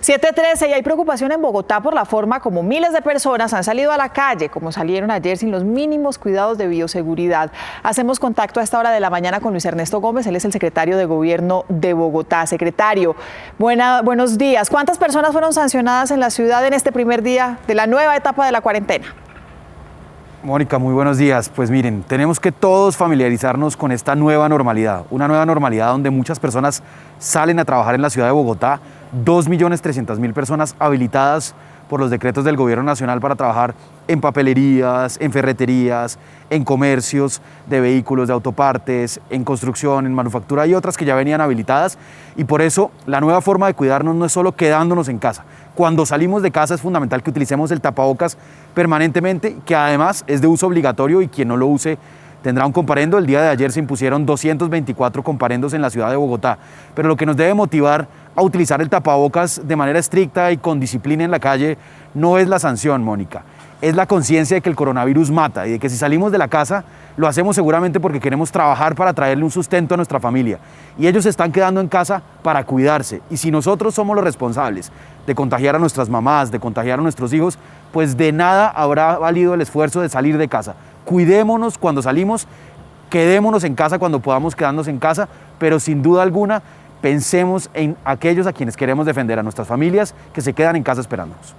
7:13 y hay preocupación en Bogotá por la forma como miles de personas han salido a la calle, como salieron ayer sin los mínimos cuidados de bioseguridad. Hacemos contacto a esta hora de la mañana con Luis Ernesto Gómez, él es el secretario de Gobierno de Bogotá. Secretario, buenos días. ¿Cuántas personas fueron sancionadas en la ciudad en este primer día de la nueva etapa de la cuarentena? Mónica, muy buenos días. Pues miren, tenemos que todos familiarizarnos con esta nueva normalidad, una nueva normalidad donde muchas personas salen a trabajar en la ciudad de Bogotá, 2.300.000 personas habilitadas por los decretos del Gobierno Nacional para trabajar en papelerías, en ferreterías, en comercios de vehículos, de autopartes, en construcción, en manufactura y otras que ya venían habilitadas. Y por eso la nueva forma de cuidarnos no es solo quedándonos en casa. Cuando salimos de casa es fundamental que utilicemos el tapabocas permanentemente, que además es de uso obligatorio y quien no lo use tendrá un comparendo. El día de ayer se impusieron 224 comparendos en la ciudad de Bogotá, pero lo que nos debe motivar a utilizar el tapabocas de manera estricta y con disciplina en la calle no es la sanción, Mónica, es la conciencia de que el coronavirus mata y de que si salimos de la casa lo hacemos seguramente porque queremos trabajar para traerle un sustento a nuestra familia y ellos se están quedando en casa para cuidarse, y si nosotros somos los responsables de contagiar a nuestras mamás, de contagiar a nuestros hijos, pues de nada habrá valido el esfuerzo de salir de casa. Cuidémonos cuando salimos, quedémonos en casa cuando podamos quedarnos en casa, pero sin duda alguna pensemos en aquellos a quienes queremos defender, a nuestras familias que se quedan en casa esperándonos.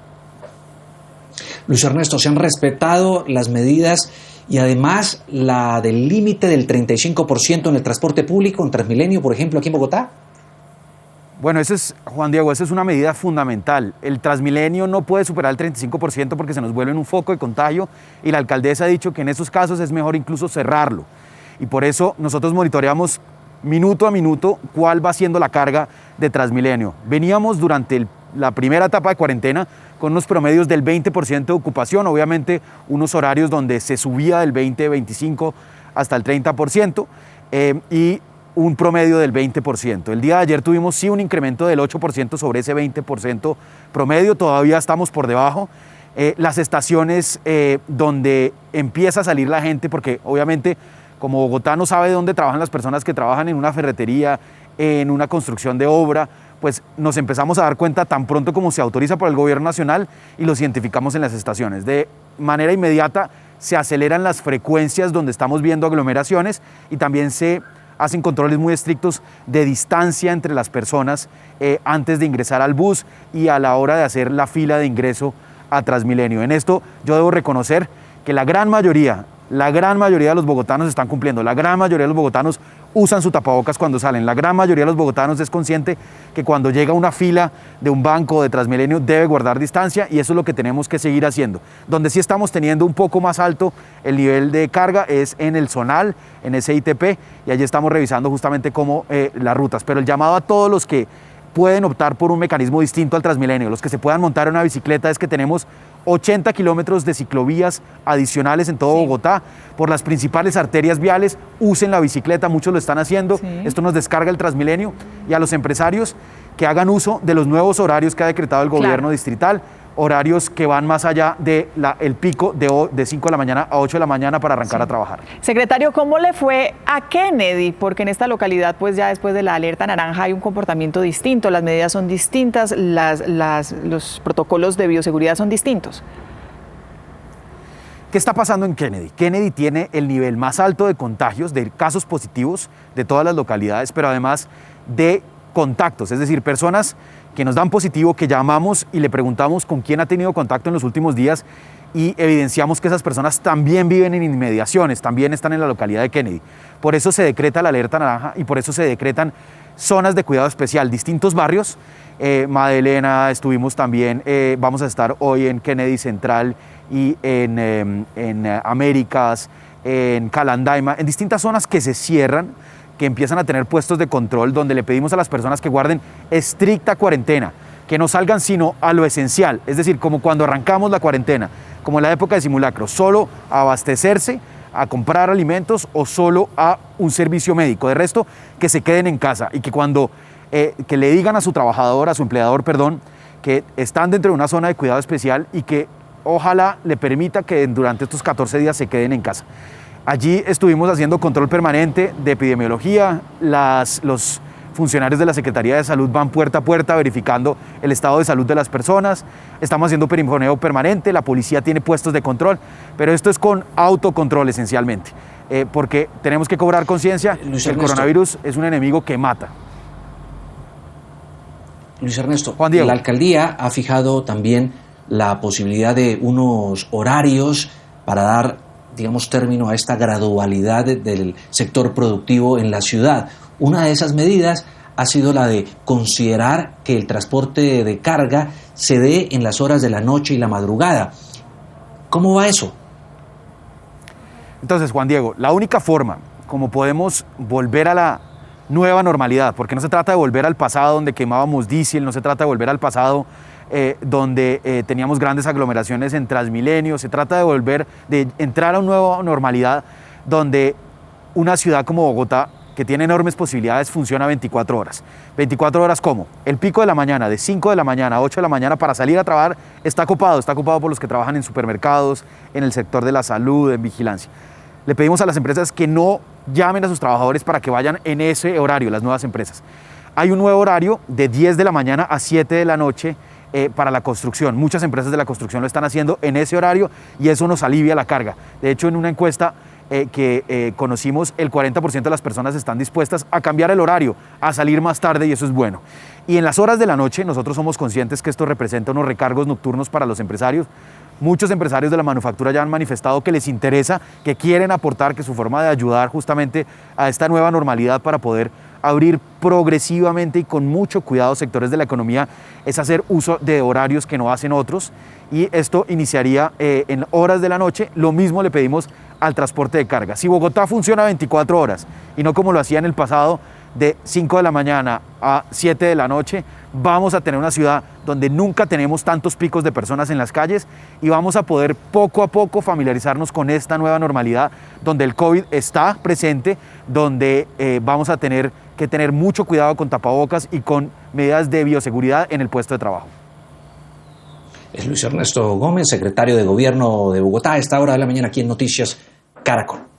Luis Ernesto, ¿se han respetado las medidas y además la del límite del 35% en el transporte público, en Transmilenio, por ejemplo, aquí en Bogotá? Bueno, Juan Diego, esa es una medida fundamental. El Transmilenio no puede superar el 35% porque se nos vuelve un foco de contagio y la alcaldesa ha dicho que en esos casos es mejor incluso cerrarlo. Y por eso nosotros monitoreamos minuto a minuto cuál va siendo la carga de Transmilenio. Veníamos durante la primera etapa de cuarentena con unos promedios del 20% de ocupación, obviamente unos horarios donde se subía del 20, 25 hasta el 30% y un promedio del 20%. El día de ayer tuvimos sí un incremento del 8% sobre ese 20% promedio, todavía estamos por debajo. Las estaciones donde empieza a salir la gente, porque obviamente como Bogotá no sabe dónde trabajan las personas que trabajan en una ferretería, en una construcción de obra, pues nos empezamos a dar cuenta tan pronto como se autoriza por el Gobierno Nacional y los identificamos en las estaciones. De manera inmediata se aceleran las frecuencias donde estamos viendo aglomeraciones y también se hacen controles muy estrictos de distancia entre las personas antes de ingresar al bus y a la hora de hacer la fila de ingreso a Transmilenio. En esto yo debo reconocer que la gran mayoría de los bogotanos están cumpliendo, la gran mayoría de los bogotanos usan su tapabocas cuando salen, la gran mayoría de los bogotanos es consciente que cuando llega una fila de un banco o de Transmilenio debe guardar distancia y eso es lo que tenemos que seguir haciendo. Donde sí estamos teniendo un poco más alto el nivel de carga es en el zonal, en ese ITP, y allí estamos revisando justamente cómo las rutas, pero el llamado a todos los que pueden optar por un mecanismo distinto al Transmilenio, los que se puedan montar en una bicicleta, es que tenemos 80 kilómetros de ciclovías adicionales en todo Bogotá, por las principales arterias viales, usen la bicicleta, muchos lo están haciendo, esto nos descarga el Transmilenio, y a los empresarios que hagan uso de los nuevos horarios que ha decretado el gobierno distrital, horarios que van más allá del pico de 5 de la mañana a 8 de la mañana para arrancar a trabajar. Secretario, ¿cómo le fue a Kennedy? Porque en esta localidad, pues ya después de la alerta naranja hay un comportamiento distinto, las medidas son distintas, los protocolos de bioseguridad son distintos. ¿Qué está pasando en Kennedy? Kennedy tiene el nivel más alto de contagios, de casos positivos de todas las localidades, pero además de contactos, es decir, personas que nos dan positivo, que llamamos y le preguntamos con quién ha tenido contacto en los últimos días y evidenciamos que esas personas también viven en inmediaciones, también están en la localidad de Kennedy. Por eso se decreta la alerta naranja y por eso se decretan zonas de cuidado especial, distintos barrios. Madelena, estuvimos también, vamos a estar hoy en Kennedy Central y en Américas, en Calandaima, en distintas zonas que se cierran, que empiezan a tener puestos de control donde le pedimos a las personas que guarden estricta cuarentena, que no salgan sino a lo esencial, es decir, como cuando arrancamos la cuarentena, como en la época de simulacro, solo a abastecerse, a comprar alimentos o solo a un servicio médico. De resto, que se queden en casa y que cuando que le digan a su trabajador, a su empleador, perdón, que están dentro de una zona de cuidado especial y que ojalá le permita que durante estos 14 días se queden en casa. Allí estuvimos haciendo control permanente de epidemiología, los funcionarios de la Secretaría de Salud van puerta a puerta verificando el estado de salud de las personas. Estamos haciendo perifoneo permanente, la policía tiene puestos de control, pero esto es con autocontrol esencialmente, porque tenemos que cobrar conciencia. El coronavirus es un enemigo que mata. Luis Ernesto, Juan Diego. La alcaldía ha fijado también la posibilidad de unos horarios para dar, digamos, término a esta gradualidad del sector productivo en la ciudad. Una de esas medidas ha sido la de considerar que el transporte de carga se dé en las horas de la noche y la madrugada. ¿Cómo va eso? Entonces, Juan Diego, la única forma como podemos volver a la nueva normalidad, porque no se trata de volver al pasado donde quemábamos diésel, no se trata de volver al pasado donde teníamos grandes aglomeraciones en Transmilenio, se trata de entrar a una nueva normalidad donde una ciudad como Bogotá, que tiene enormes posibilidades, funciona 24 horas. 24 horas ¿cómo? El pico de la mañana, de 5 de la mañana a 8 de la mañana para salir a trabajar, está copado por los que trabajan en supermercados, en el sector de la salud, en vigilancia. Le pedimos a las empresas que no llamen a sus trabajadores para que vayan en ese horario, las nuevas empresas. Hay un nuevo horario de 10 de la mañana a 7 de la noche para la construcción. Muchas empresas de la construcción lo están haciendo en ese horario y eso nos alivia la carga. De hecho, en una encuesta que conocimos, el 40% de las personas están dispuestas a cambiar el horario, a salir más tarde y eso es bueno. Y en las horas de la noche nosotros somos conscientes que esto representa unos recargos nocturnos para los empresarios. Muchos empresarios de la manufactura ya han manifestado que les interesa, que quieren aportar, que su forma de ayudar justamente a esta nueva normalidad para poder abrir progresivamente y con mucho cuidado sectores de la economía es hacer uso de horarios que no hacen otros y esto iniciaría en horas de la noche. Lo mismo le pedimos al transporte de carga. Si Bogotá funciona 24 horas y no como lo hacía en el pasado de 5 de la mañana a 7 de la noche, vamos a tener una ciudad donde nunca tenemos tantos picos de personas en las calles y vamos a poder poco a poco familiarizarnos con esta nueva normalidad donde el COVID está presente, donde vamos a tener que tener mucho cuidado con tapabocas y con medidas de bioseguridad en el puesto de trabajo. Es Luis Ernesto Gómez, secretario de Gobierno de Bogotá, a esta hora de la mañana aquí en Noticias Caracol.